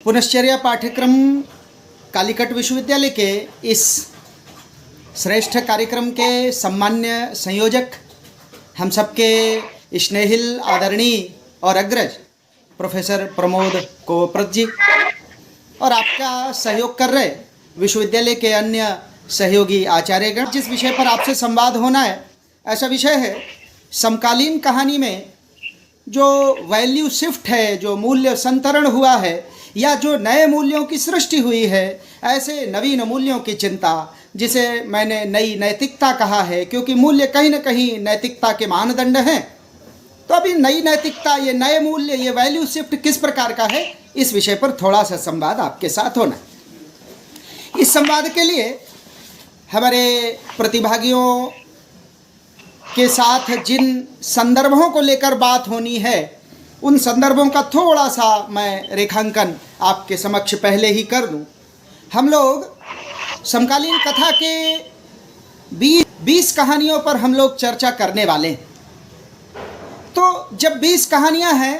पुनश्चर्या पाठ्यक्रम कालीकट विश्वविद्यालय के इस श्रेष्ठ कार्यक्रम के सम्मान्य संयोजक, हम सबके स्नेहिल, आदरणीय और अग्रज प्रोफेसर प्रमोद कोवप्रत जी, और आपका सहयोग कर रहे विश्वविद्यालय के अन्य सहयोगी आचार्यगण। जिस विषय पर आपसे संवाद होना है, ऐसा विषय है समकालीन कहानी में जो वैल्यू शिफ्ट है, जो मूल्य संतरण हुआ है या जो नए मूल्यों की सृष्टि हुई है, ऐसे नवीन मूल्यों की चिंता, जिसे मैंने नई नैतिकता कहा है, क्योंकि मूल्य कहीं न कहीं नैतिकता के मानदंड हैं। तो अभी नई नैतिकता, ये नए मूल्य, ये वैल्यू शिफ्ट किस प्रकार का है, इस विषय पर थोड़ा सा संवाद आपके साथ होना। इस संवाद के लिए हमारे प्रतिभागियों के साथ जिन संदर्भों को लेकर बात होनी है, उन संदर्भों का थोड़ा सा मैं रेखांकन आपके समक्ष पहले ही कर दूं। हम लोग समकालीन कथा के 20 कहानियों पर हम लोग चर्चा करने वाले हैं। तो जब 20 कहानियां हैं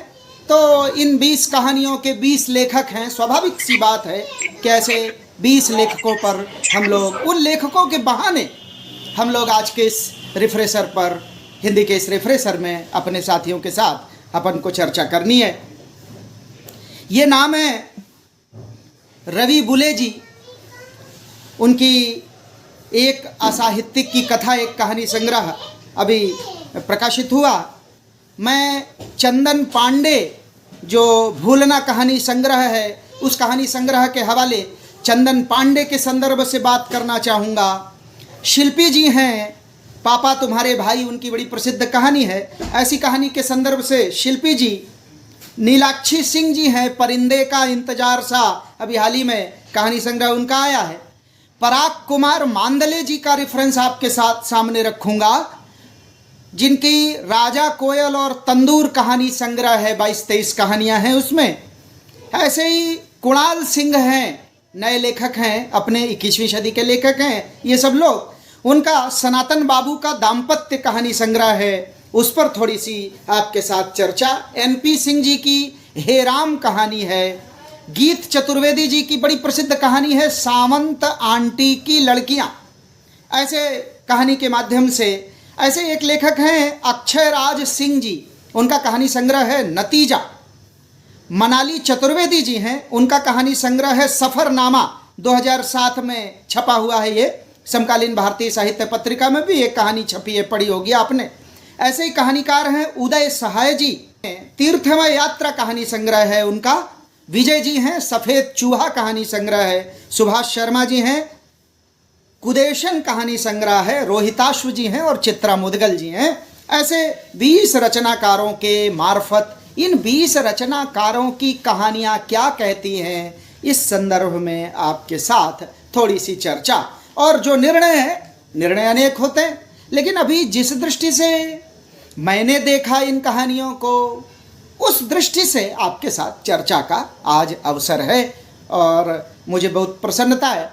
तो इन 20 कहानियों के 20 लेखक हैं। स्वाभाविक सी बात है कि ऐसे 20 लेखकों पर हम लोग, उन लेखकों के बहाने हम लोग आज के इस रिफ्रेशर पर, हिंदी के इस रिफ्रेशर में अपने साथियों के साथ अपन को चर्चा करनी है। ये नाम है रवि बुले जी। उनकी एक असाहित्यिक की कथा, एक कहानी संग्रह अभी प्रकाशित हुआ। मैं चंदन पांडे, जो भूलना कहानी संग्रह है, उस कहानी संग्रह के हवाले चंदन पांडे के संदर्भ से बात करना चाहूँगा। शिल्पी जी हैं पापा तुम्हारे भाई, उनकी बड़ी प्रसिद्ध कहानी है। ऐसी कहानी के संदर्भ से शिल्पी जी। नीलाक्षी सिंह जी हैं, परिंदे का इंतजार सा, अभी हाल ही में कहानी संग्रह उनका आया है। पराग कुमार मांदले जी का रेफरेंस आपके साथ सामने रखूंगा, जिनकी राजा कोयल और तंदूर कहानी संग्रह है, 22-23 कहानियां हैं उसमें। ऐसे ही कुणाल सिंह हैं, नए लेखक हैं, अपने 21वीं सदी के लेखक हैं ये सब लोग। उनका सनातन बाबू का दाम्पत्य कहानी संग्रह है, उस पर थोड़ी सी आपके साथ चर्चा। NP सिंह जी की हे राम कहानी है। गीत चतुर्वेदी जी की बड़ी प्रसिद्ध कहानी है सावंत आंटी की लड़कियां। ऐसे कहानी के माध्यम से, ऐसे एक लेखक हैं अक्षय राज सिंह जी, उनका कहानी संग्रह है नतीजा। मनाली चतुर्वेदी जी हैं, उनका कहानी संग्रह है सफरनामा, 2007 में छपा हुआ है। ये समकालीन भारतीय साहित्य पत्रिका में भी एक कहानी छपी है, पढ़ी होगी आपने। ऐसे ही कहानीकार हैं उदय सहाय जी, तीर्थमय यात्रा कहानी संग्रह है उनका। विजय जी हैं, सफ़ेद चूहा कहानी संग्रह है। सुभाष शर्मा जी हैं, कुदेशन कहानी संग्रह है। रोहिताश्व जी हैं और चित्रा मुदगल जी हैं। ऐसे 20 रचनाकारों के मार्फत, इन 20 रचनाकारों की कहानियाँ क्या कहती हैं, इस संदर्भ में आपके साथ थोड़ी सी चर्चा। और जो निर्णय है, निर्णय अनेक होते हैं, लेकिन अभी जिस दृष्टि से मैंने देखा इन कहानियों को, उस दृष्टि से आपके साथ चर्चा का आज अवसर है। और मुझे बहुत प्रसन्नता है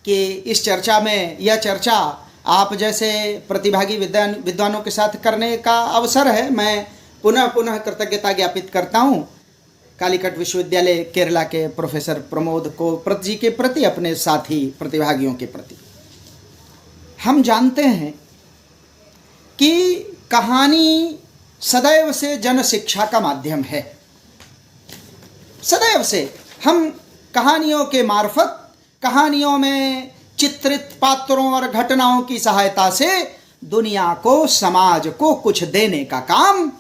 कि इस चर्चा में, यह चर्चा आप जैसे प्रतिभागी विद्वानों के साथ करने का अवसर है। मैं पुनः पुनः कृतज्ञता ज्ञापित करता हूँ कालीकट विश्वविद्यालय केरला के प्रोफेसर प्रमोद कोवप्रत जी के प्रति, अपने साथी प्रतिभागियों के प्रति। हम जानते हैं कि कहानी सदैव से जन शिक्षा का माध्यम है। सदैव से हम कहानियों के मार्फत, कहानियों में चित्रित पात्रों और घटनाओं की सहायता से दुनिया को, समाज को कुछ देने का काम,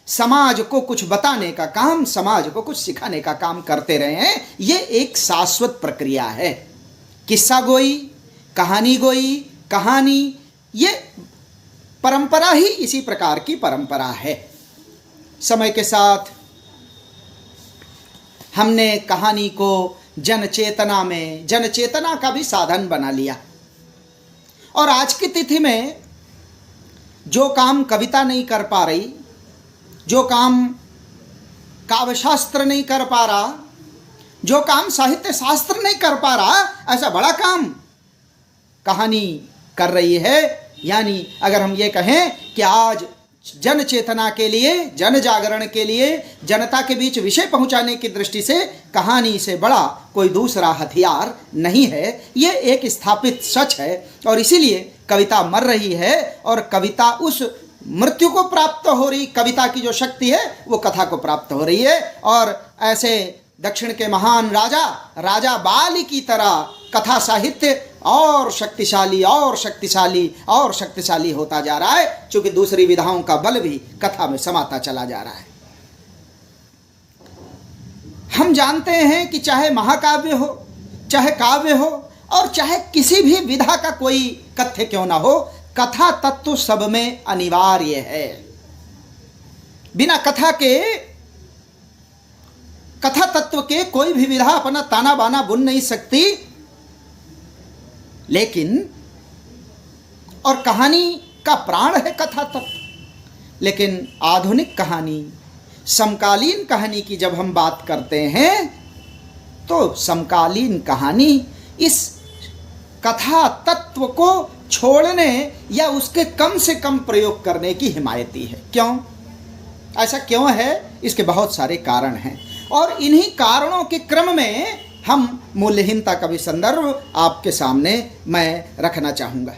समाज को कुछ बताने का काम, समाज को कुछ सिखाने का काम करते रहे हैं। ये एक शाश्वत प्रक्रिया है। किस्सा गोई, कहानी गोई, कहानी, ये परंपरा ही इसी प्रकार की परंपरा है। समय के साथ हमने कहानी को जन चेतना में, जन चेतना का भी साधन बना लिया। और आज की तिथि में जो काम कविता नहीं कर पा रही, जो काम काव्यशास्त्र नहीं कर पा रहा, जो काम साहित्य शास्त्र नहीं कर पा रहा, ऐसा बड़ा काम कहानी कर रही है। यानी अगर हम ये कहें कि आज जन चेतना के लिए, जन जागरण के लिए, जनता के बीच विषय पहुंचाने की दृष्टि से कहानी से बड़ा कोई दूसरा हथियार नहीं है। ये एक स्थापित सच है और इसीलिए कविता मर रही है और कविता उस मृत्यु को प्राप्त हो रही, कविता की जो शक्ति है वो कथा को प्राप्त हो रही है। और ऐसे दक्षिण के महान राजा, राजा बाली की तरह कथा साहित्य और शक्तिशाली और शक्तिशाली और शक्तिशाली होता जा रहा है, क्योंकि दूसरी विधाओं का बल भी कथा में समाता चला जा रहा है। हम जानते हैं कि चाहे महाकाव्य हो, चाहे काव्य हो और चाहे किसी भी विधा का कोई कथ्य क्यों ना हो, कथा तत्व सब में अनिवार्य है। बिना कथा तत्व के कोई भी विधा अपना ताना बाना बुन नहीं सकती। लेकिन और कहानी का प्राण है कथा तत्व। लेकिन आधुनिक कहानी, समकालीन कहानी की जब हम बात करते हैं तो समकालीन कहानी इस कथा तत्व को छोड़ने या उसके कम से कम प्रयोग करने की हिमायती है। क्यों? ऐसा क्यों है? इसके बहुत सारे कारण हैं और इन्हीं कारणों के क्रम में हम मूल्यहीनता का भी संदर्भ आपके सामने मैं रखना चाहूँगा।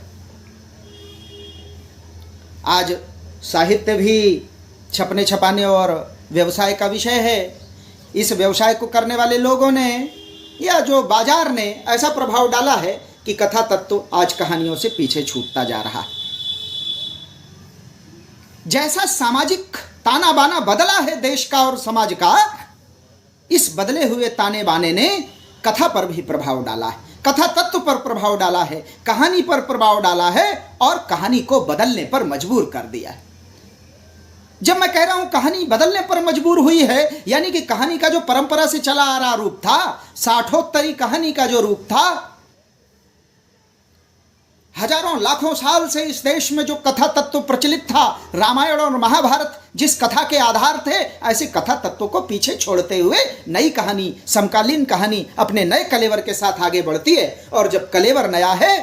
आज साहित्य भी छपने छपाने और व्यवसाय का विषय है। इस व्यवसाय को करने वाले लोगों ने या जो बाजार ने ऐसा प्रभाव डाला है कि कथा तत्व आज कहानियों से पीछे छूटता जा रहा है। जैसा सामाजिक ताना बाना बदला है देश का और समाज का, इस बदले हुए ताने बाने ने कथा पर भी प्रभाव डाला है, कथा तत्व पर प्रभाव डाला है, कहानी पर प्रभाव डाला है और कहानी को बदलने पर मजबूर कर दिया है। जब मैं कह रहा हूं कहानी बदलने पर मजबूर हुई है, यानी कि कहानी का जो परंपरा से चला आ रहा रूप था, साठोत्तरी कहानी का जो रूप था, हजारों लाखों साल से इस देश में जो कथा तत्व प्रचलित था, रामायण और महाभारत जिस कथा के आधार थे, ऐसे कथा तत्व को पीछे छोड़ते हुए नई कहानी, समकालीन कहानी अपने नए कलेवर के साथ आगे बढ़ती है। और जब कलेवर नया है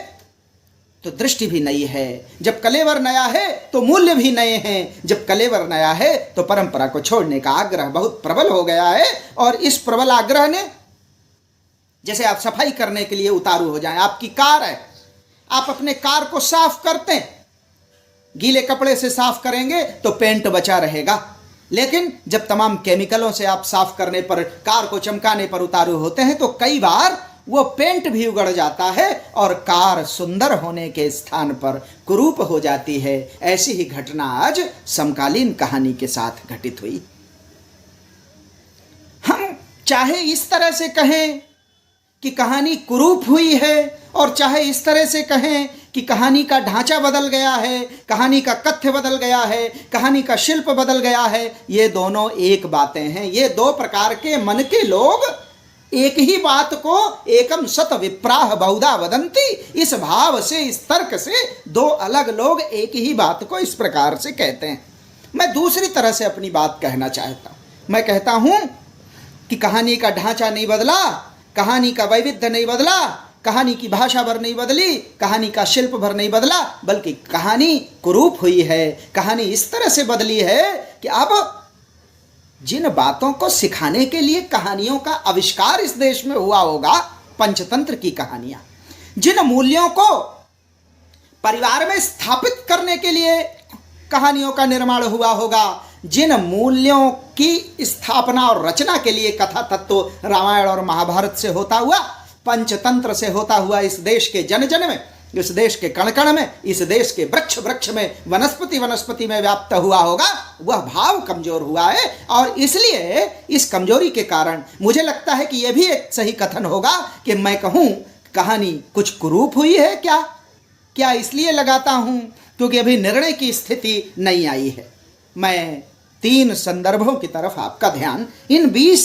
तो दृष्टि भी नई है, जब कलेवर नया है तो मूल्य भी नए हैं, जब कलेवर नया है तो परंपरा को छोड़ने का आग्रह बहुत प्रबल हो गया है। और इस प्रबल आग्रह ने, जैसे आप सफाई करने के लिए उतारू हो जाएं, आपकी कार है, आप अपने कार को साफ करते हैं, गीले कपड़े से साफ करेंगे तो पेंट बचा रहेगा, लेकिन जब तमाम केमिकलों से आप साफ करने पर, कार को चमकाने पर उतारू होते हैं तो कई बार वो पेंट भी उगड़ जाता है और कार सुंदर होने के स्थान पर कुरूप हो जाती है। ऐसी ही घटना आज समकालीन कहानी के साथ घटित हुई। हम चाहे इस तरह से कहें कि कहानी कुरूप हुई है और चाहे इस तरह से कहें कि कहानी का ढांचा बदल गया है, कहानी का कथ्य बदल गया है, कहानी का शिल्प बदल गया है, ये दोनों एक बातें हैं। ये दो प्रकार के मन के लोग एक ही बात को एकम सत विप्राह बहुधा वदंती, इस भाव से, इस तर्क से दो अलग लोग एक ही बात को इस प्रकार से कहते हैं। मैं दूसरी तरह से अपनी बात कहना चाहता हूं। मैं कहता हूं कि कहानी का ढांचा नहीं बदला, कहानी का वैविध्य नहीं बदला, कहानी की भाषा भर नहीं बदली, कहानी का शिल्प भर नहीं बदला, बल्कि कहानी कुरूप हुई है। कहानी इस तरह से बदली है कि अब जिन बातों को सिखाने के लिए कहानियों का आविष्कार इस देश में हुआ होगा, पंचतंत्र की कहानियां, जिन मूल्यों को परिवार में स्थापित करने के लिए कहानियों का निर्माण हुआ होगा, जिन मूल्यों की स्थापना और रचना के लिए कथा तत्व रामायण और महाभारत से होता हुआ, पंचतंत्र से होता हुआ इस देश के जन जन में, इस देश के कण कण में, इस देश के वृक्ष वृक्ष में, वनस्पति वनस्पति में व्याप्त हुआ होगा, वह भाव कमजोर हुआ है। और इसलिए इस कमजोरी के कारण मुझे लगता है कि यह भी एक सही कथन होगा कि मैं कहूँ कहानी कुछ कुरूप हुई है। क्या इसलिए लगाता हूँ क्योंकि अभी निर्णय की स्थिति नहीं आई है। मैं 3 संदर्भों की तरफ आपका ध्यान इन 20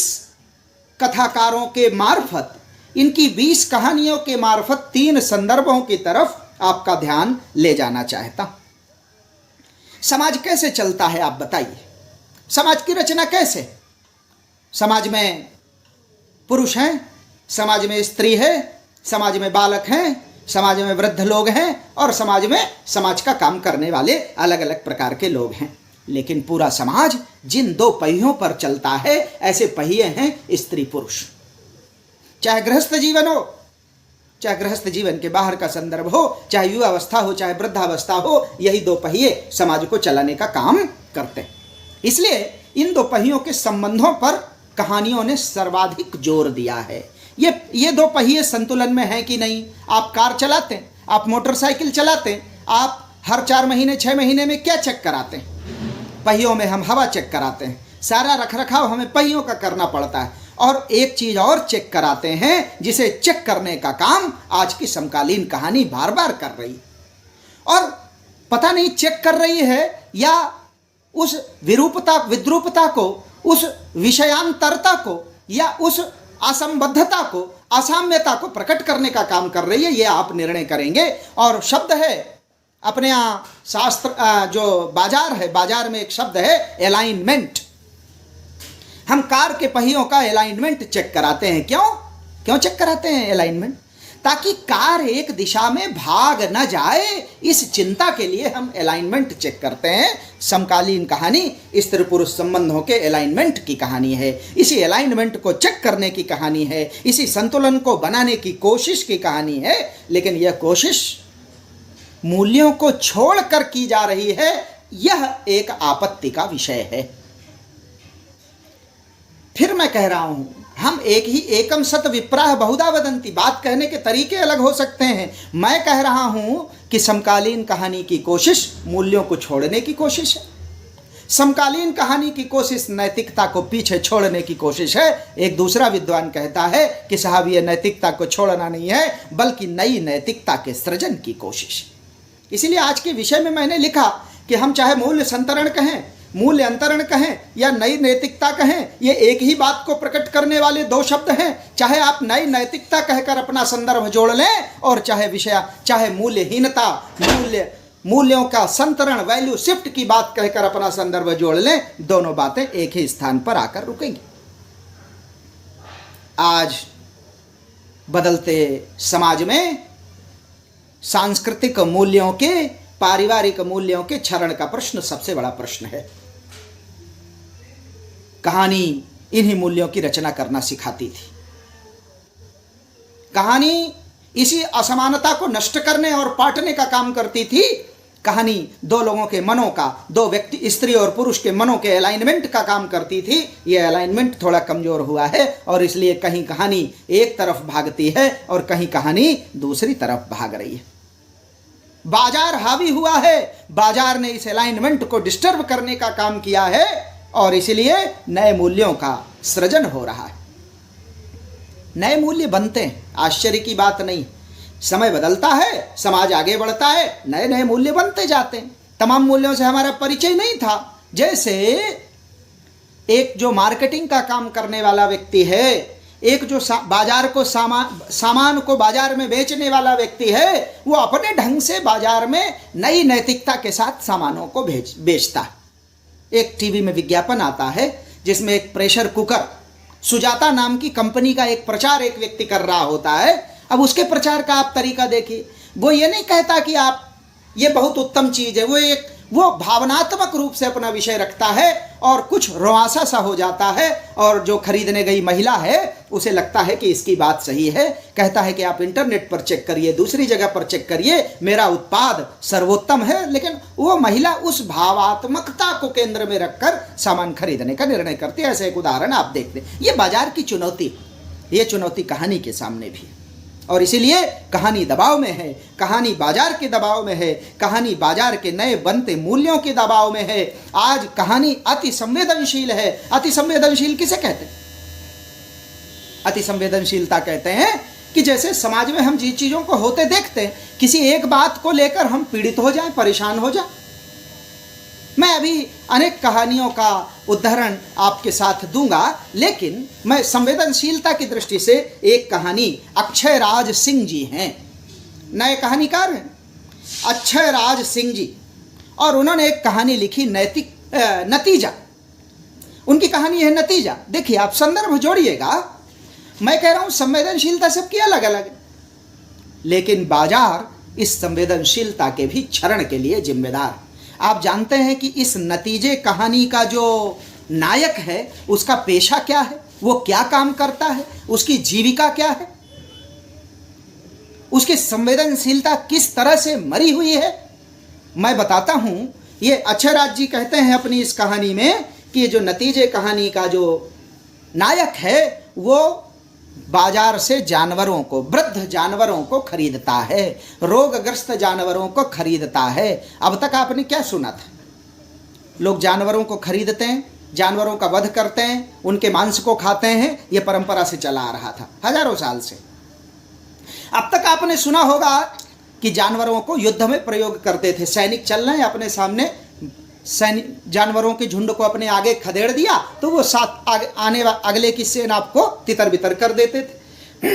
कथाकारों के मार्फत, इनकी 20 कहानियों के मार्फत 3 संदर्भों की तरफ आपका ध्यान ले जाना चाहता हूं। समाज कैसे चलता है आप बताइए? समाज की रचना कैसे? समाज में पुरुष हैं, समाज में स्त्री है, समाज में बालक हैं, समाज में वृद्ध लोग हैं और समाज में समाज का काम करने वाले अलग अलग प्रकार के लोग हैं। लेकिन पूरा समाज जिन दो पहियों पर चलता है, ऐसे पहिए हैं स्त्री पुरुष। चाहे गृहस्थ जीवन हो, चाहे गृहस्थ जीवन के बाहर का संदर्भ हो, चाहे युवावस्था हो, चाहे वृद्धावस्था हो, यही दो पहिए समाज को चलाने का काम करते हैं। इसलिए इन दो पहियों के संबंधों पर कहानियों ने सर्वाधिक जोर दिया है। ये दो पहिए संतुलन में हैं कि नहीं। आप कार चलाते हैं, आप मोटरसाइकिल चलाते हैं, आप हर 4 महीने 6 महीने में क्या चेक कराते हैं? पहियों में हम हवा चेक कराते हैं। सारा रखरखाव हमें पहियों का करना पड़ता है। और एक चीज और चेक कराते हैं, जिसे चेक करने का काम आज की समकालीन कहानी बार बार कर रही है। और पता नहीं चेक कर रही है या उस विद्रूपता को, उस विषयांतरता को, या उस असंबद्धता को, असाम्यता को प्रकट करने का काम कर रही है, ये आप निर्णय करेंगे। और शब्द है अपने यहाँ शास्त्र, जो बाजार है, बाजार में एक शब्द है अलाइनमेंट। हम कार के पहियों का अलाइनमेंट चेक कराते हैं। क्यों चेक कराते हैं अलाइनमेंट? ताकि कार एक दिशा में भाग न जाए, इस चिंता के लिए हम अलाइनमेंट चेक करते हैं। समकालीन कहानी स्त्री पुरुष संबंधों के अलाइनमेंट की कहानी है। इसी अलाइनमेंट को चेक करने की कहानी है, इसी संतुलन को बनाने की कोशिश की कहानी है। लेकिन यह कोशिश मूल्यों को छोड़कर की जा रही है, यह एक आपत्ति का विषय है। फिर मैं कह रहा हूं, हम एक ही एकम सत विप्राह बहुधा वदंती, बात कहने के तरीके अलग हो सकते हैं। मैं कह रहा हूं कि समकालीन कहानी की कोशिश मूल्यों को छोड़ने की कोशिश है। समकालीन कहानी की कोशिश नैतिकता को पीछे छोड़ने की कोशिश है। एक दूसरा विद्वान कहता है कि साहब ये नैतिकता को छोड़ना नहीं है, बल्कि नई नैतिकता के सृजन की कोशिश। इसीलिए आज के विषय में मैंने लिखा कि हम चाहे मूल्य संतरण कहें, मूल्य अंतरण कहें या नई नैतिकता कहें, ये एक ही बात को प्रकट करने वाले दो शब्द हैं। चाहे आप नई नैतिकता कहकर अपना संदर्भ जोड़ लें, और चाहे मूल्यहीनता, मूल्यों का संतरण, वैल्यू शिफ्ट की बात कहकर अपना संदर्भ जोड़ लें, दोनों बातें एक ही स्थान पर आकर रुकेंगी। आज बदलते समाज में सांस्कृतिक मूल्यों के, पारिवारिक मूल्यों के क्षरण का प्रश्न सबसे बड़ा प्रश्न है। कहानी इन्हीं मूल्यों की रचना करना सिखाती थी। कहानी इसी असमानता को नष्ट करने और पाटने का काम करती थी। कहानी दो लोगों के मनों का, दो व्यक्ति, स्त्री और पुरुष के मनों के अलाइनमेंट का काम करती थी। यह अलाइनमेंट थोड़ा कमजोर हुआ है, और इसलिए कहीं कहानी एक तरफ भागती है और कहीं कहानी दूसरी तरफ भाग रही है। बाजार हावी हुआ है, बाजार ने इस अलाइनमेंट को डिस्टर्ब करने का काम किया है, और इसलिए नए मूल्यों का सृजन हो रहा है। नए मूल्य बनते हैं, आश्चर्य की बात नहीं। समय बदलता है, समाज आगे बढ़ता है, नए नए मूल्य बनते जाते हैं। तमाम मूल्यों से हमारा परिचय नहीं था। जैसे एक जो मार्केटिंग का काम करने वाला व्यक्ति है, एक जो बाजार को सामान को बाजार में बेचने वाला व्यक्ति है, वो अपने ढंग से बाजार में नई नैतिकता के साथ सामानों को बेचता है। एक टीवी में विज्ञापन आता है जिसमें एक प्रेशर कुकर, सुजाता नाम की कंपनी का एक प्रचार एक व्यक्ति कर रहा होता है। अब उसके प्रचार का आप तरीका देखिए। वो ये नहीं कहता कि आप ये बहुत उत्तम चीज है, वो भावनात्मक रूप से अपना विषय रखता है, और कुछ रोआसा सा हो जाता है, और जो खरीदने गई महिला है उसे लगता है कि इसकी बात सही है। कहता है कि आप इंटरनेट पर चेक करिए, दूसरी जगह पर चेक करिए, मेरा उत्पाद सर्वोत्तम है। लेकिन वो महिला उस भावात्मकता को केंद्र में रखकर सामान खरीदने का निर्णय करती है। ऐसे एक उदाहरण आप देखते हैं। ये बाजार की चुनौती, ये चुनौती कहानी के सामने भी है, और इसीलिए कहानी दबाव में है, कहानी बाजार के दबाव में है, कहानी बाजार के नए बनते मूल्यों के दबाव में है। आज कहानी अति संवेदनशील है। अति संवेदनशील किसे कहते हैं? अति संवेदनशीलता कहते हैं कि जैसे समाज में हम जिन चीजों को होते देखते हैं, किसी एक बात को लेकर हम पीड़ित हो जाएं, परेशान हो जाएं। मैं अभी अनेक कहानियों का उदाहरण आपके साथ दूंगा, लेकिन मैं संवेदनशीलता की दृष्टि से एक कहानी, अक्षय राज सिंह जी हैं, नए कहानीकार हैं अक्षय राज सिंह जी, और उन्होंने एक कहानी लिखी नतीजा। उनकी कहानी है नतीजा। देखिए, आप संदर्भ जोड़िएगा। मैं कह रहा हूं संवेदनशीलता सबकी अलग अलग है, लेकिन बाजार इस संवेदनशीलता के भी क्षरण के लिए जिम्मेदार। आप जानते हैं कि इस नतीजे कहानी का जो नायक है उसका पेशा क्या है, वो क्या काम करता है, उसकी जीविका क्या है, उसकी संवेदनशीलता किस तरह से मरी हुई है? मैं बताता हूं। ये अक्षयराज जी कहते हैं अपनी इस कहानी में कि जो नतीजे कहानी का जो नायक है वो बाजार से जानवरों को, वृद्ध जानवरों को खरीदता है, रोगग्रस्त जानवरों को खरीदता है। अब तक आपने क्या सुना था? लोग जानवरों को खरीदते हैं, जानवरों का वध करते हैं, उनके मांस को खाते हैं। यह परंपरा से चला आ रहा था हजारों साल से। अब तक आपने सुना होगा कि जानवरों को युद्ध में प्रयोग करते थे। सैनिक चल रहे हैं, अपने सामने जानवरों के झुंड को अपने आगे खदेड़ दिया तो वो साथ आने अगले की सेना आपको तितर बितर कर देते थे।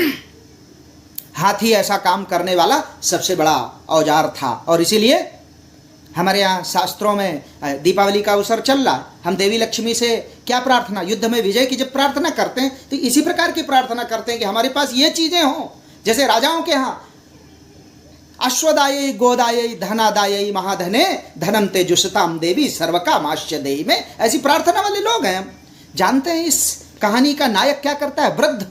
हाथी ऐसा काम करने वाला सबसे बड़ा औजार था। और इसीलिए हमारे यहाँ शास्त्रों में दीपावली का अवसर चल रहा है, हम देवी लक्ष्मी से क्या प्रार्थना, युद्ध में विजय की जब प्रार्थना करते हैं तो इसी प्रकार की प्रार्थना करते हैं कि हमारे पास ये चीजें हों। जैसे राजाओं के यहाँ अश्वदायी गोदायी धनादायी महाधने धनम तेजुषताम देवी सर्वकामाश्च देहि में ऐसी प्रार्थना वाले लोग हैं। हम जानते हैं इस कहानी का नायक क्या करता है? वृद्ध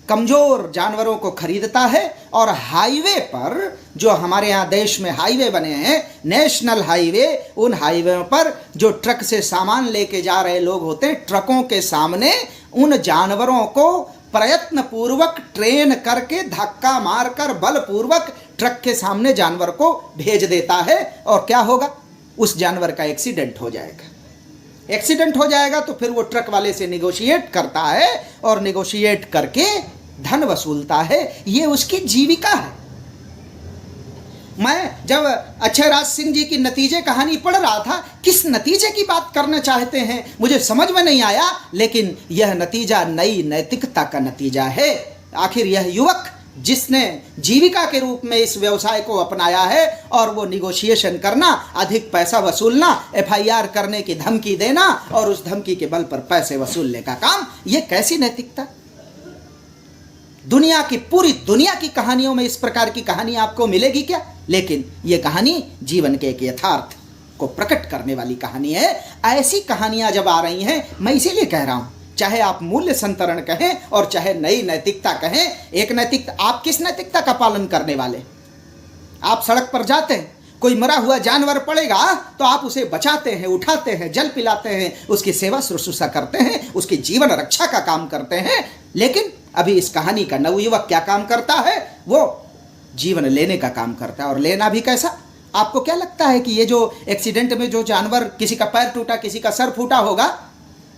कमजोर जानवरों को खरीदता है और हाईवे पर, जो हमारे यहाँ देश में हाईवे बने हैं, नेशनल हाईवे, उन हाईवे पर जो ट्रक से सामान लेके जा रहे लोग होते हैं, ट्रकों के सामने उन जानवरों को प्रयत्न पूर्वक ट्रेन करके धक्का मारकर बलपूर्वक ट्रक के सामने जानवर को भेज देता है। और क्या होगा? उस जानवर का एक्सीडेंट हो जाएगा। एक्सीडेंट हो जाएगा तो फिर वो ट्रक वाले से निगोशिएट करता है और निगोशिएट करके धन वसूलता है। ये उसकी जीविका है। मैं जब अक्षयराज सिंह जी की नतीजे कहानी पढ़ रहा था, किस नतीजे की बात करना चाहते हैं मुझे समझ में नहीं आया, लेकिन यह नतीजा नई नैतिकता का नतीजा है। आखिर यह युवक जिसने जीविका के रूप में इस व्यवसाय को अपनाया है और वो निगोशिएशन करना, अधिक पैसा वसूलना, एफआईआर करने की धमकी देना और उस धमकी के बल पर पैसे वसूलने का काम, ये कैसी नैतिकता? दुनिया की, पूरी दुनिया की कहानियों में इस प्रकार की कहानी आपको मिलेगी क्या? लेकिन यह कहानी जीवन के एक यथार्थ को प्रकट करने वाली कहानी है। ऐसी कहानियां जब आ रही हैं, मैं इसीलिए कह रहा हूं, चाहे आप मूल्य संतरण कहें और चाहे नई नैतिकता कहें, एक नैतिकता, आप किस नैतिकता का पालन करने वाले? आप सड़क पर जाते हैं, कोई मरा हुआ जानवर पड़ेगा तो आप उसे बचाते हैं, उठाते हैं, जल पिलाते हैं, उसकी सेवा शुश्रूषा करते हैं, उसकी जीवन रक्षा का काम करते हैं। लेकिन अभी इस कहानी का नवयुवक क्या काम करता है? वो जीवन लेने का काम करता है। और लेना भी कैसा? आपको क्या लगता है कि ये जो एक्सीडेंट में जो जानवर, किसी का पैर टूटा, किसी का सर फूटा होगा,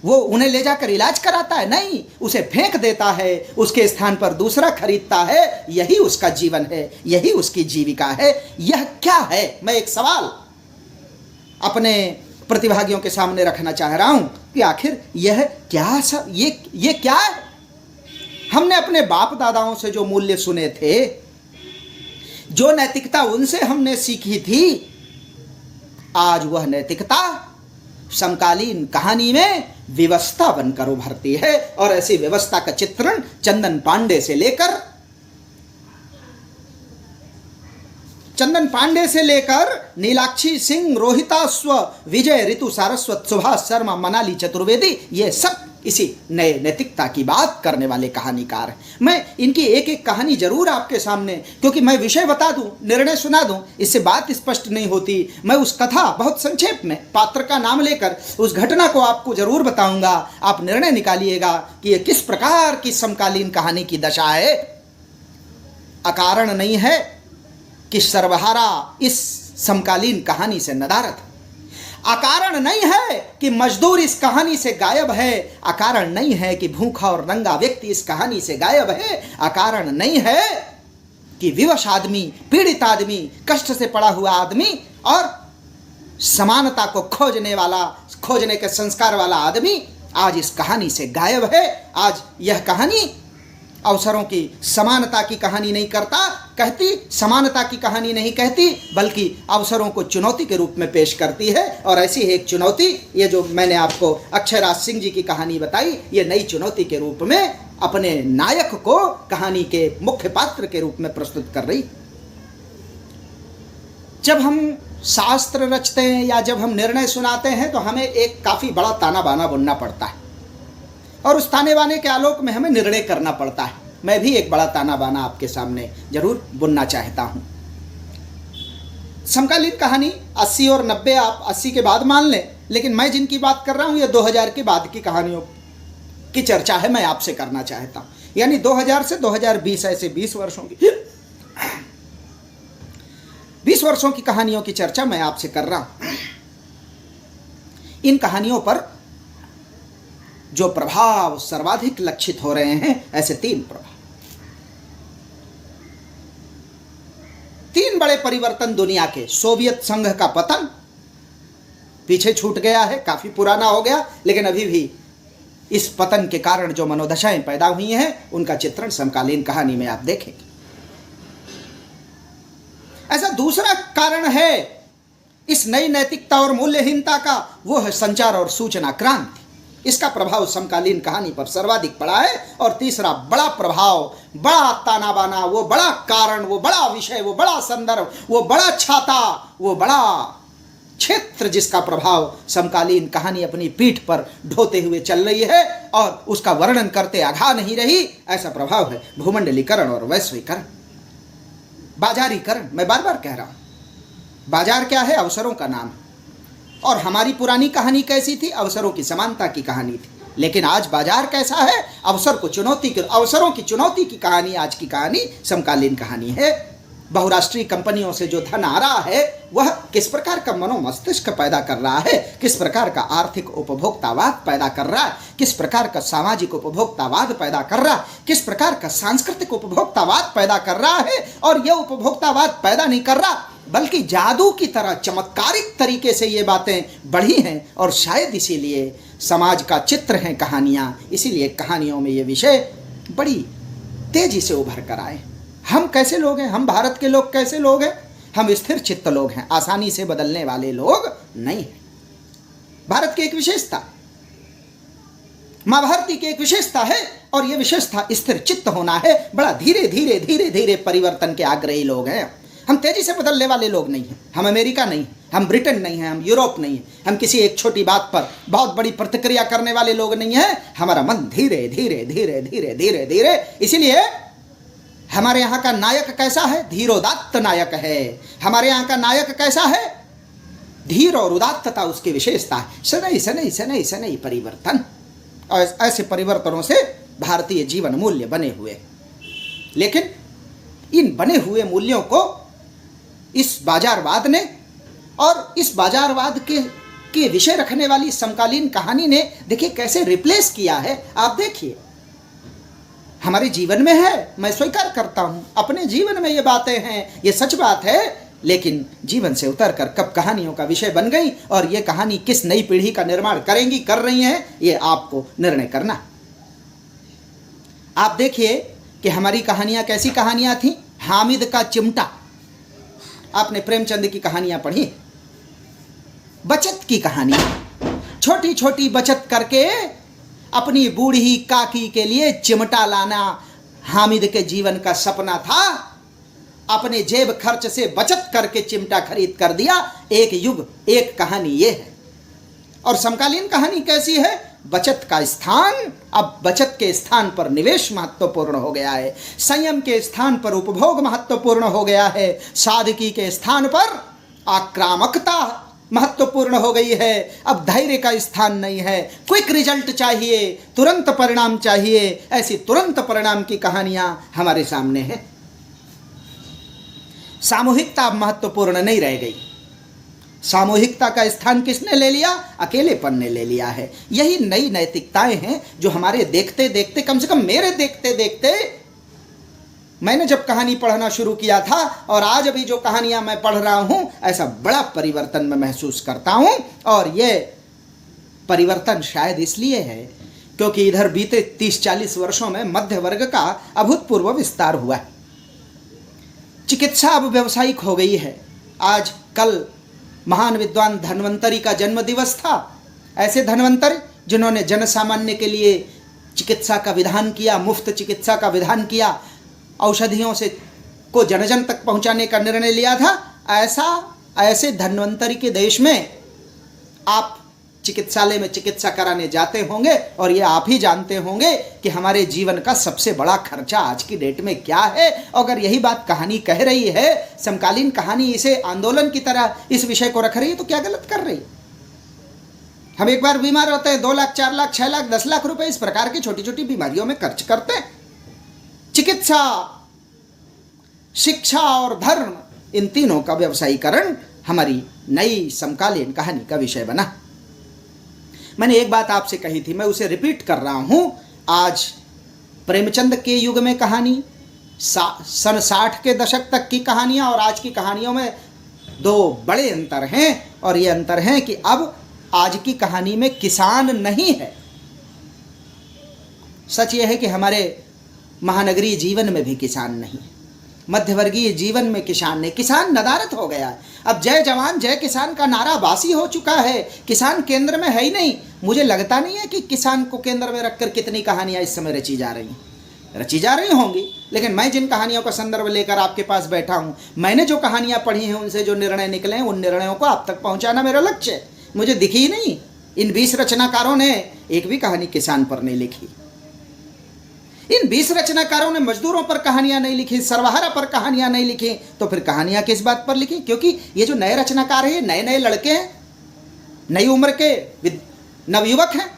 वो उन्हें ले जाकर इलाज कराता है? नहीं, उसे फेंक देता है, उसके स्थान पर दूसरा खरीदता है। यही उसका जीवन है, यही उसकी जीविका है। यह क्या है? मैं एक सवाल अपने प्रतिभागियों के सामने रखना चाह रहा हूं कि आखिर यह क्या, ये क्या है? हमने अपने बाप दादाओं से जो मूल्य सुने थे, जो नैतिकता उनसे हमने सीखी थी, आज वह नैतिकता समकालीन कहानी में व्यवस्था बनकर उभरती है। और ऐसी व्यवस्था का चित्रण चंदन पांडे से लेकर नीलाक्षी सिंह, रोहितास्व, विजय, ऋतु सारस्वत, सुभाष शर्मा, मनाली चतुर्वेदी, ये सब इसी नए नैतिकता की बात करने वाले कहानीकार हैं। मैं इनकी एक एक कहानी जरूर आपके सामने, क्योंकि मैं विषय बता दूं, निर्णय सुना दूं, इससे बात स्पष्ट नहीं होती। मैं उस कथा बहुत संक्षेप में पात्र का नाम लेकर उस घटना को आपको जरूर बताऊंगा। आप निर्णय निकालिएगा कि यह किस प्रकार की समकालीन कहानी की दशा है। अकारण नहीं है कि सर्वहारा इस समकालीन कहानी से नदारत, अकारण नहीं है कि मजदूर इस कहानी से गायब है, अकारण नहीं है कि भूखा और नंगा व्यक्ति इस कहानी से गायब है, अकारण नहीं है कि विवश आदमी, पीड़ित आदमी, कष्ट से पड़ा हुआ आदमी और समानता को खोजने के संस्कार वाला आदमी आज इस कहानी से गायब है। आज यह कहानी अवसरों की समानता की कहानी नहीं कहती, समानता की कहानी नहीं कहती, बल्कि अवसरों को चुनौती के रूप में पेश करती है। और ऐसी एक चुनौती, ये जो मैंने आपको अक्षयराज सिंह जी की कहानी बताई, ये नई चुनौती के रूप में अपने नायक को कहानी के मुख्य पात्र के रूप में प्रस्तुत कर रही। जब हम शास्त्र रचते हैं या जब हम निर्णय सुनाते हैं तो हमें एक काफ़ी बड़ा ताना बाना बुनना पड़ता है, और उस ताने बाने के आलोक में हमें निर्णय करना पड़ता है। मैं भी एक बड़ा ताना बाना आपके सामने जरूर बुनना चाहता हूँ। समकालीन कहानी 80 और 90 आप 80 के बाद मान लें, लेकिन मैं जिनकी बात कर रहा हूँ ये 2000 के बाद की कहानियों की चर्चा है, मैं आपसे करना चाहता हूँ। यानी 2000 से 2020 ऐसे 20 वर्षों की कहानियों की चर्चा मैं आपसे कर रहा हूँ। इन कहानियों पर जो प्रभाव सर्वाधिक लक्षित हो रहे हैं, ऐसे 3 प्रभाव, 3 बड़े परिवर्तन दुनिया के। सोवियत संघ का पतन पीछे छूट गया है, काफी पुराना हो गया, लेकिन अभी भी इस पतन के कारण जो मनोदशाएं पैदा हुई हैं उनका चित्रण समकालीन कहानी में आप देखेंगे। ऐसा दूसरा कारण है इस नई नैतिकता और मूल्यहीनता का, वो है संचार और सूचना क्रांति। इसका प्रभाव समकालीन कहानी पर सर्वाधिक पड़ा है। और तीसरा बड़ा प्रभाव, बड़ा ताना बाना, वो बड़ा कारण, वो बड़ा विषय, वो बड़ा संदर्भ, वो बड़ा छाता, वो बड़ा क्षेत्र जिसका प्रभाव समकालीन कहानी अपनी पीठ पर ढोते हुए चल रही है और उसका वर्णन करते आघा नहीं रही, ऐसा प्रभाव है भूमंडलीकरण और वैश्वीकरण, बाजारीकरण। मैं बार बार कह रहा हूं, बाजार क्या है? अवसरों का नाम। और हमारी पुरानी कहानी कैसी थी? अवसरों की समानता की कहानी थी। लेकिन आज बाजार कैसा है? अवसरों की चुनौती की कहानी आज की कहानी समकालीन कहानी है। बहुराष्ट्रीय कंपनियों से जो धन आ रहा है वह किस प्रकार का मनोमस्तिष्क पैदा कर रहा है, किस प्रकार का आर्थिक उपभोक्तावाद पैदा कर रहा है, किस प्रकार का सामाजिक उपभोक्तावाद पैदा कर रहा है, किस प्रकार का सांस्कृतिक उपभोक्तावाद पैदा कर रहा है। और यह उपभोक्तावाद पैदा नहीं कर रहा, बल्कि जादू की तरह चमत्कारिक तरीके से ये बातें बढ़ी हैं। और शायद इसीलिए समाज का चित्र हैं कहानियाँ, इसीलिए कहानियों में ये विषय बड़ी तेजी से उभर कर आए। हम कैसे लोग हैं? हम भारत के लोग कैसे लोग हैं? हम स्थिर चित्त लोग हैं, आसानी से बदलने वाले लोग नहीं हैं। भारत की एक विशेषता, माँ भारती की एक विशेषता है, और यह विशेषता स्थिर चित्त होना है। बड़ा धीरे धीरे धीरे धीरे परिवर्तन के आग्रही लोग हैं। हम तेजी से बदलने वाले लोग नहीं हैं। हम अमेरिका नहीं हैं, हम ब्रिटेन नहीं हैं, हम यूरोप नहीं हैं, हम किसी एक छोटी बात पर बहुत बड़ी प्रतिक्रिया करने वाले लोग नहीं हैं। हमारा मन धीरे धीरे धीरे धीरे धीरे धीरे, इसीलिए हमारे यहाँ का नायक कैसा है? धीरोदात्त नायक है। हमारे यहाँ का नायक कैसा है? धीर और उदात्तता उसकी विशेषता है। शनै शनै शनै शनै परिवर्तन, और ऐसे परिवर्तनों से भारतीय जीवन मूल्य बने हुए। लेकिन इन बने हुए मूल्यों को इस बाजारवाद ने, और इस बाजारवाद के विषय रखने वाली समकालीन कहानी ने देखिए कैसे रिप्लेस किया है। आप देखिए, हमारे जीवन में है, मैं स्वीकार करता हूं, अपने जीवन में ये बातें हैं, ये सच बात है। लेकिन जीवन से उतरकर कब कहानियों का विषय बन गई, और ये कहानी किस नई पीढ़ी का निर्माण करेंगी, कर रही हैं, ये आपको निर्णय करना। आप देखिए कि हमारी कहानियां कैसी कहानियां थीं। हामिद का चिमटा, आपने प्रेमचंद की कहानियां पढ़ी। बचत की कहानी, छोटी छोटी बचत करके अपनी बूढ़ी काकी के लिए चिमटा लाना हामिद के जीवन का सपना था। अपने जेब खर्च से बचत करके चिमटा खरीद कर दिया। एक युग, एक कहानी ये है। और समकालीन कहानी कैसी है? बचत का स्थान, अब बचत के स्थान पर निवेश महत्वपूर्ण हो गया है, संयम के स्थान पर उपभोग महत्वपूर्ण हो गया है, सादगी के स्थान पर आक्रामकता महत्वपूर्ण हो गई है। अब धैर्य का स्थान नहीं है, क्विक रिजल्ट चाहिए, तुरंत परिणाम चाहिए। ऐसी तुरंत परिणाम की कहानियां हमारे सामने हैं। सामूहिकता अब महत्वपूर्ण नहीं रह गई। सामूहिकता का स्थान किसने ले लिया? अकेलेपन ने ले लिया है। यही नई नैतिकताएं हैं जो हमारे देखते देखते, कम से कम मेरे देखते देखते, मैंने जब कहानी पढ़ना शुरू किया था और आज अभी जो कहानियां मैं पढ़ रहा हूं, ऐसा बड़ा परिवर्तन मैं महसूस करता हूं। और ये परिवर्तन शायद इसलिए है क्योंकि इधर बीते 30-40 वर्षों में मध्य वर्ग का अभूतपूर्व विस्तार हुआ है। चिकित्सा अब व्यावसायिक हो गई है। आज कल महान विद्वान धन्वंतरी का जन्म दिवस था। ऐसे धन्वंतरी जिन्होंने जन सामान्य के लिए चिकित्सा का विधान किया, मुफ्त चिकित्सा का विधान किया, औषधियों से को जन जन तक पहुंचाने का निर्णय लिया था। ऐसे धन्वंतरी के देश में आप चिकित्सालय में चिकित्सा कराने जाते होंगे और ये आप ही जानते होंगे कि हमारे जीवन का सबसे बड़ा खर्चा आज की डेट में क्या है। अगर यही बात कहानी कह रही है, समकालीन कहानी इसे आंदोलन की तरह इस विषय को रख रही है, तो क्या गलत कर रही है? हम एक बार बीमार होते हैं 2 लाख 4 लाख 6 लाख 10 लाख रुपए इस प्रकार की छोटी छोटी बीमारियों में खर्च करते हैं। चिकित्सा, शिक्षा और धर्म, इन तीनों का व्यवसायीकरण हमारी नई समकालीन कहानी का विषय बना। मैंने एक बात आपसे कही थी, मैं उसे रिपीट कर रहा हूं। आज प्रेमचंद के युग में कहानी, सन 60 के दशक तक की कहानियां और आज की कहानियों में 2 बड़े अंतर हैं। और ये अंतर हैं कि अब आज की कहानी में किसान नहीं है। सच ये है कि हमारे महानगरीय जीवन में भी किसान नहीं है, मध्यवर्गीय जीवन में किसान नहीं। किसान नदारत हो गया है। अब जय जवान जय किसान का नारा बासी हो चुका है, किसान केंद्र में है ही नहीं। मुझे लगता नहीं है कि किसान को केंद्र में रखकर कितनी कहानियां इस समय रची जा रही हैं। रची जा रही होंगी, लेकिन मैं जिन कहानियों का संदर्भ लेकर आपके पास बैठा हूं, मैंने जो कहानियां पढ़ी हैं, उनसे जो निर्णय निकले हैं, उन निर्णयों को आप तक पहुंचाना मेरा लक्ष्य है। मुझे दिखी ही नहीं, इन 20 रचनाकारों ने एक भी कहानी किसान पर नहीं लिखी। इन 20 रचनाकारों ने मजदूरों पर कहानियां नहीं लिखी, सर्वहारा पर कहानियां नहीं लिखी, तो फिर कहानियां किस बात पर लिखी? क्योंकि ये जो नए रचनाकार हैं, नए नए लड़के हैं, नई उम्र के नवयुवक हैं,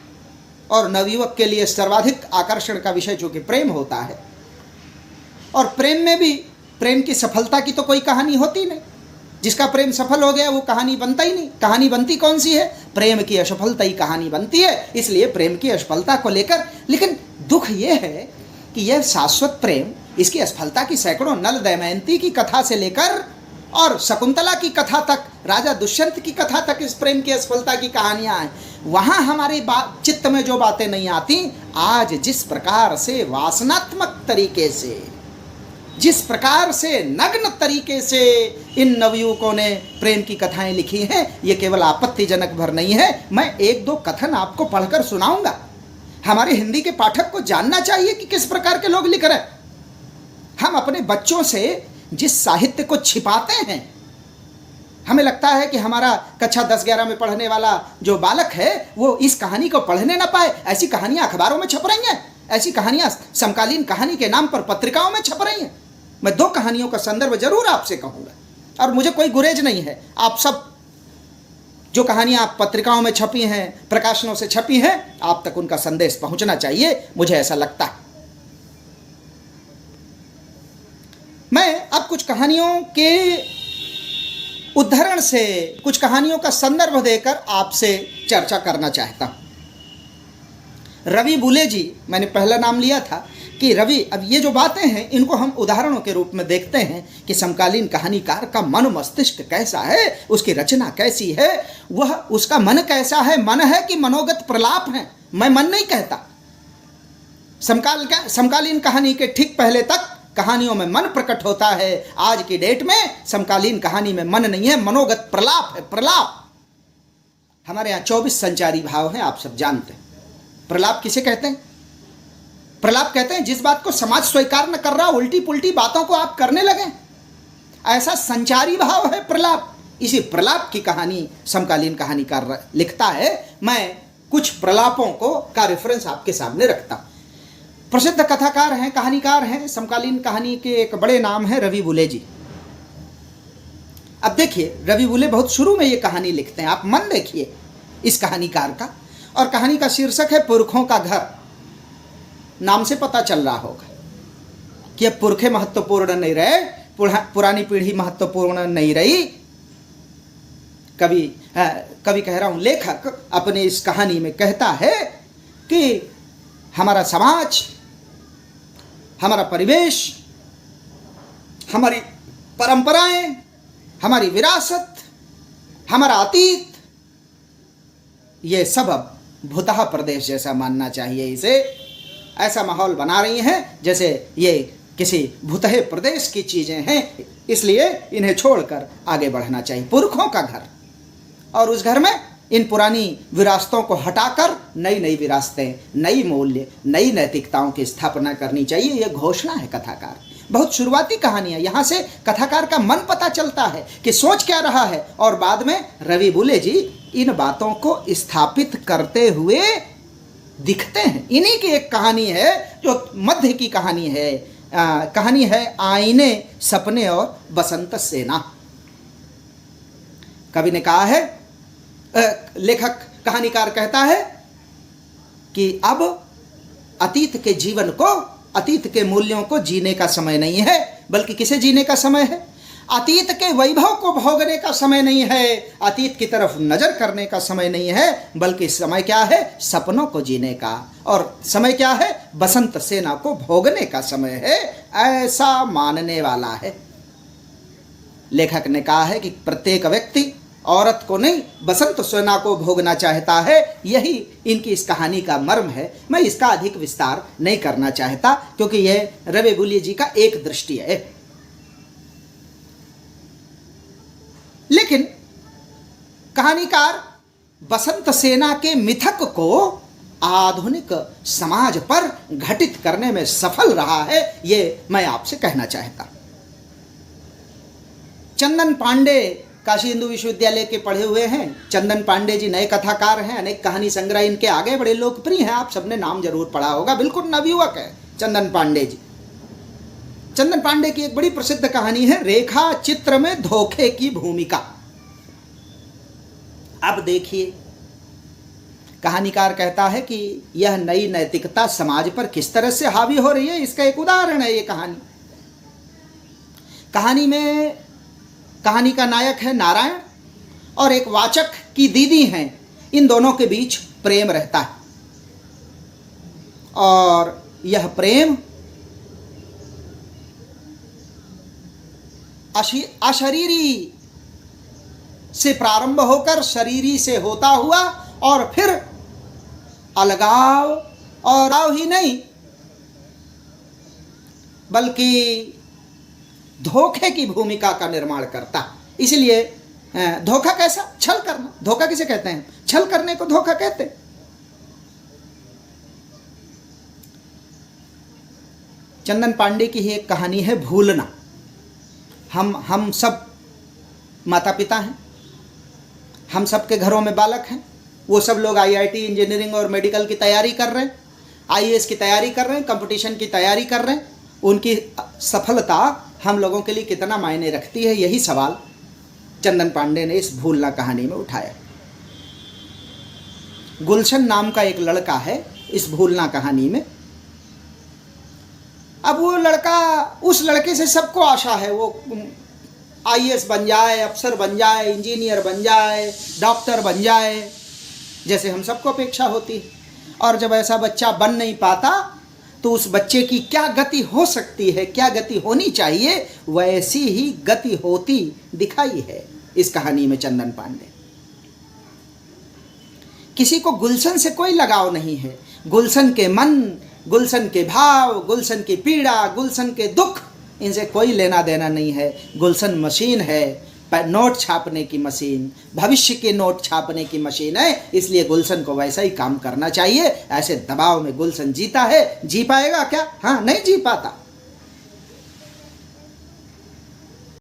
और नवयुवक के लिए सर्वाधिक आकर्षण का विषय जो कि प्रेम होता है। और प्रेम में भी प्रेम की सफलता की तो कोई कहानी होती नहीं। जिसका प्रेम सफल हो गया वो कहानी बनता ही नहीं। कहानी बनती कौन सी है? प्रेम की असफलता ही कहानी बनती है। इसलिए प्रेम की असफलता को लेकर, लेकिन दुख ये है कि यह शाश्वत प्रेम, इसकी असफलता की सैकड़ों नल दमयंती की कथा से लेकर और शकुंतला की कथा तक, राजा दुष्यंत की कथा तक इस प्रेम की असफलता की कहानियां हैं। वहां हमारे चित्त में जो बातें नहीं आती, आज जिस प्रकार से वासनात्मक तरीके से, जिस प्रकार से नग्न तरीके से इन नवयुवकों ने प्रेम की कथाएं लिखी हैं, ये केवल आपत्तिजनक भर नहीं है। मैं 1-2 कथन आपको पढ़कर सुनाऊंगा। हमारे हिंदी के पाठक को जानना चाहिए कि किस प्रकार के लोग लिख रहे हैं। हम अपने बच्चों से जिस साहित्य को छिपाते हैं, हमें लगता है कि हमारा कक्षा 10-11 में पढ़ने वाला जो बालक है वो इस कहानी को पढ़ने ना पाए। ऐसी कहानियां अखबारों में छप रही हैं, ऐसी कहानियां समकालीन कहानी के नाम पर पत्रिकाओं में छप रही हैं। मैं 2 कहानियों का संदर्भ जरूर आपसे कहूंगा और मुझे कोई गुरेज नहीं है। आप सब जो कहानियां आप पत्रिकाओं में छपी हैं, प्रकाशनों से छपी हैं, आप तक उनका संदेश पहुंचना चाहिए, मुझे ऐसा लगता है। मैं अब कुछ कहानियों के उदाहरण से, कुछ कहानियों का संदर्भ देकर आपसे चर्चा करना चाहता हूं। रवि बुले जी, मैंने पहला नाम लिया था कि रवि, अब ये जो बातें हैं इनको हम उदाहरणों के रूप में देखते हैं कि समकालीन कहानीकार का मन मस्तिष्क कैसा है, उसकी रचना कैसी है, वह उसका मन कैसा है। मन है कि मनोगत प्रलाप है? मैं मन नहीं कहता। समकालीन कहानी के ठीक पहले तक कहानियों में मन प्रकट होता है। आज की डेट में समकालीन कहानी में मन नहीं है, मनोगत प्रलाप है। प्रलाप, हमारे यहाँ 24 संचारी भाव हैं, आप सब जानते हैं। प्रलाप किसे कहते हैं? प्रलाप कहते हैं जिस बात को समाज स्वीकार न कर रहा, उल्टी पुल्टी बातों को आप करने लगे, ऐसा संचारी भाव है प्रलाप। इसी प्रलाप की कहानी समकालीन कहानीकार लिखता है। मैं कुछ प्रलापों को का रेफरेंस आपके सामने रखता हूं। प्रसिद्ध कथाकार हैं, कहानीकार हैं, समकालीन कहानी के एक बड़े नाम है रवि बुले जी। अब देखिए, रवि बुले बहुत शुरू में ये कहानी लिखते हैं, आप मन देखिए इस कहानीकार का। और कहानी का शीर्षक है पुरखों का घर। नाम से पता चल रहा होगा कि अब पुरखे महत्वपूर्ण नहीं रहे, पुरानी पीढ़ी महत्वपूर्ण नहीं रही। कवि कह रहा हूं, लेखक अपने इस कहानी में कहता है कि हमारा समाज, हमारा परिवेश, हमारी परंपराएं, हमारी विरासत, हमारा अतीत, ये सब अब भूतहा प्रदेश जैसा मानना चाहिए। इसे ऐसा माहौल बना रही हैं जैसे ये किसी भूतहे प्रदेश की चीजें हैं, इसलिए इन्हें छोड़कर आगे बढ़ना चाहिए। पुरखों का घर, और उस घर में इन पुरानी विरासतों को हटाकर नई नई विरासतें, नई मूल्य, नई नैतिकताओं की स्थापना करनी चाहिए। यह घोषणा है कथाकार। बहुत शुरुआती कहानी है। यहाँ से कथाकार का मन पता चलता है कि सोच क्या रहा है, और बाद में रवि बुले जी इन बातों को स्थापित करते हुए दिखते हैं। इन्हीं की एक कहानी है जो मध्य की कहानी है। कहानी है आईने, सपने और बसंत सेना। कवि ने कहा है, लेखक कहानीकार कहता है कि अब अतीत के जीवन को, अतीत के मूल्यों को जीने का समय नहीं है, बल्कि किसे जीने का समय है? अतीत के वैभव को भोगने का समय नहीं है, अतीत की तरफ नजर करने का समय नहीं है, बल्कि समय क्या है? सपनों को जीने का। और समय क्या है? बसंत सेना को भोगने का समय है, ऐसा मानने वाला है। लेखक ने कहा है कि प्रत्येक व्यक्ति औरत को नहीं, बसंत सेना को भोगना चाहता है। यही इनकी इस कहानी का मर्म है। मैं इसका अधिक विस्तार नहीं करना चाहता, क्योंकि यह रवि बुले जी का एक दृष्टि है। लेकिन कहानीकार बसंत सेना के मिथक को आधुनिक समाज पर घटित करने में सफल रहा है, ये मैं आपसे कहना चाहता। चंदन पांडे काशी हिंदू विश्वविद्यालय के पढ़े हुए हैं। चंदन पांडे जी नए कथाकार हैं, अनेक कहानी संग्रह इनके आगे बड़े लोकप्रिय हैं। आप सबने नाम जरूर पढ़ा होगा, बिल्कुल नवयुवक है चंदन पांडे जी। चंदन पांडे की एक बड़ी प्रसिद्ध कहानी है रेखा चित्र में धोखे की भूमिका। अब देखिए, कहानीकार कहता है कि यह नई नैतिकता समाज पर किस तरह से हावी हो रही है, इसका एक उदाहरण है ये कहानी। कहानी में कहानी का नायक है नारायण और एक वाचक की दीदी हैं। इन दोनों के बीच प्रेम रहता है, और यह प्रेम अशरीरी से प्रारंभ होकर शरीरी से होता हुआ, और फिर अलगाव, और अलगाव ही नहीं बल्कि धोखे की भूमिका का निर्माण करता। इसलिए धोखा कैसा? छल करना। धोखा किसे कहते हैं? छल करने को धोखा कहते हैं। चंदन पांडे की ही एक कहानी है भूलना। हम सब माता पिता हैं, हम सब के घरों में बालक हैं। वो सब लोग आईआईटी, इंजीनियरिंग और मेडिकल की तैयारी कर रहे हैं, आईएएस की तैयारी कर रहे हैं, कंपटीशन की तैयारी कर रहे हैं। उनकी सफलता हम लोगों के लिए कितना मायने रखती है, यही सवाल चंदन पांडे ने इस भूलना कहानी में उठाया। गुलशन नाम का एक लड़का है इस भूलना कहानी में। अब वो लड़का, उस लड़के से सबको आशा है, वो आईएएस बन जाए, अफसर बन जाए, इंजीनियर बन जाए, डॉक्टर बन जाए, जैसे हम सबको अपेक्षा होती है। और जब ऐसा बच्चा बन नहीं पाता तो उस बच्चे की क्या गति हो सकती है, क्या गति होनी चाहिए, वैसी ही गति होती दिखाई है इस कहानी में चंदन पांडे। किसी को गुलशन से कोई लगाव नहीं है। गुलशन के मन, गुलशन के भाव, गुलशन की पीड़ा, गुलशन के दुख, इनसे कोई लेना देना नहीं है। गुलशन मशीन है, नोट छापने की मशीन, भविष्य के नोट छापने की मशीन है। इसलिए गुलशन को वैसा ही काम करना चाहिए। ऐसे दबाव में गुलशन जीता है, जी पाएगा क्या? हाँ, नहीं जी पाता।